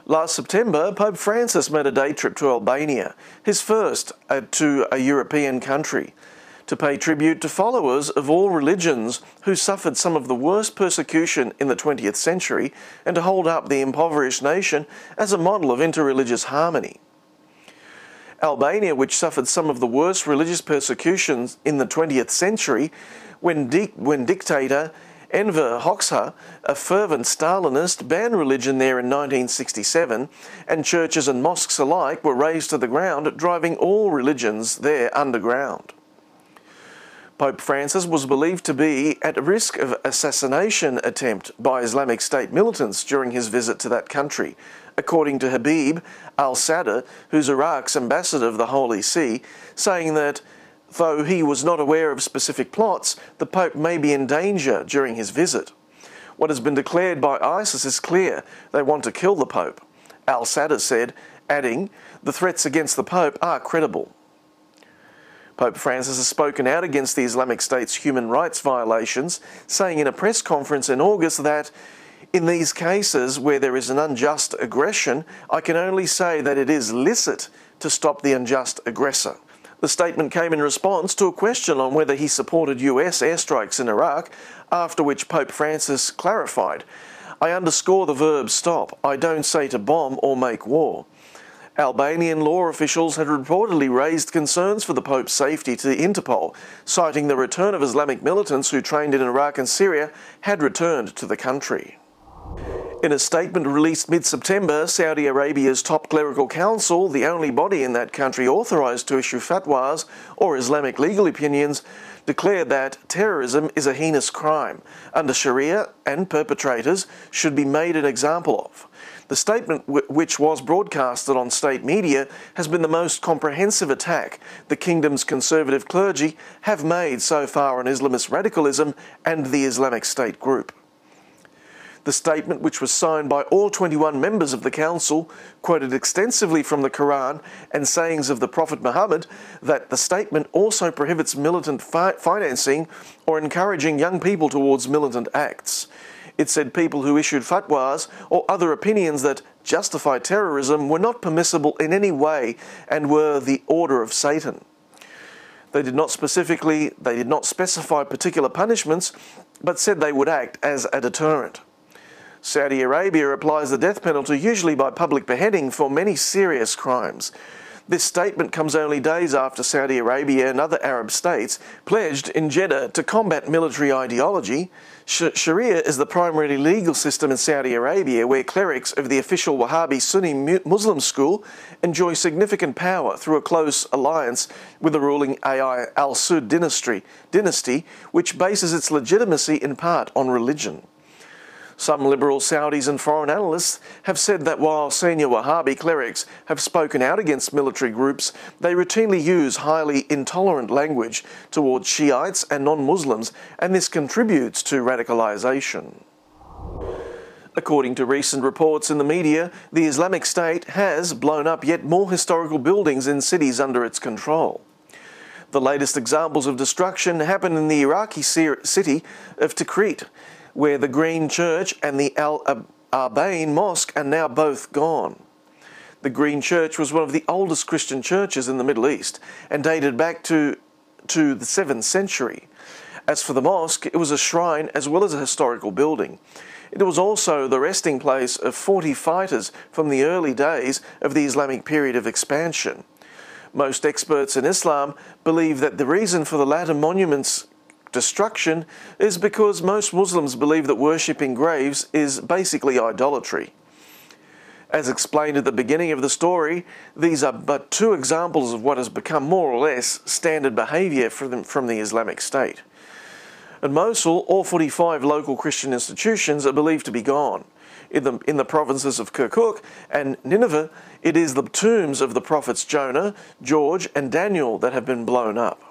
Last September, Pope Francis made a day trip to Albania, his first to a European country, to pay tribute to followers of all religions who suffered some of the worst persecution in the 20th century and to hold up the impoverished nation as a model of interreligious harmony. Albania, which suffered some of the worst religious persecutions in the 20th century when dictator Enver Hoxha, a fervent Stalinist, banned religion there in 1967, and churches and mosques alike were razed to the ground, driving all religions there underground. Pope Francis was believed to be at risk of assassination attempt by Islamic State militants during his visit to that country, according to Habib al-Sadr, who's Iraq's ambassador of the Holy See, saying that though he was not aware of specific plots, the Pope may be in danger during his visit. What has been declared by ISIS is clear. They want to kill the Pope, al-Sadr said, adding, the threats against the Pope are credible. Pope Francis has spoken out against the Islamic State's human rights violations, saying in a press conference in August that, in these cases where there is an unjust aggression, I can only say that it is licit to stop the unjust aggressor. The statement came in response to a question on whether he supported US airstrikes in Iraq, after which Pope Francis clarified, I underscore the verb stop. I don't say to bomb or make war. Albanian law officials had reportedly raised concerns for the Pope's safety to Interpol, citing the return of Islamic militants who trained in Iraq and Syria had returned to the country. In a statement released mid-September, Saudi Arabia's top clerical council, the only body in that country authorised to issue fatwas or Islamic legal opinions, declared that terrorism is a heinous crime under Sharia and perpetrators should be made an example of. The statement, which was broadcasted on state media, has been the most comprehensive attack the kingdom's conservative clergy have made so far on Islamist radicalism and the Islamic State group. The statement, which was signed by all 21 members of the council, quoted extensively from the Quran and sayings of the Prophet Muhammad that the statement also prohibits militant financing or encouraging young people towards militant acts. It said people who issued fatwas or other opinions that justify terrorism were not permissible in any way and were the order of Satan. They did not specify particular punishments, but said they would act as a deterrent. Saudi Arabia applies the death penalty usually by public beheading for many serious crimes. This statement comes only days after Saudi Arabia and other Arab states pledged in Jeddah to combat military ideology. Sharia is the primary legal system in Saudi Arabia, where clerics of the official Wahhabi Sunni Muslim school enjoy significant power through a close alliance with the ruling al-Saud dynasty, which bases its legitimacy in part on religion. Some liberal Saudis and foreign analysts have said that while senior Wahhabi clerics have spoken out against military groups, they routinely use highly intolerant language towards Shiites and non-Muslims, and this contributes to radicalisation. According to recent reports in the media, the Islamic State has blown up yet more historical buildings in cities under its control. The latest examples of destruction happened in the Iraqi city of Tikrit, where the Green Church and the Al-Arbain Mosque are now both gone. The Green Church was one of the oldest Christian churches in the Middle East and dated back to the 7th century. As for the mosque, it was a shrine as well as a historical building. It was also the resting place of 40 fighters from the early days of the Islamic period of expansion. Most experts in Islam believe that the reason for the latter monument's destruction is because most Muslims believe that worshipping graves is basically idolatry. As explained at the beginning of the story, these are but two examples of what has become more or less standard behaviour from the Islamic State. At Mosul, all 45 local Christian institutions are believed to be gone. In the provinces of Kirkuk and Nineveh, it is the tombs of the prophets Jonah, George and Daniel that have been blown up.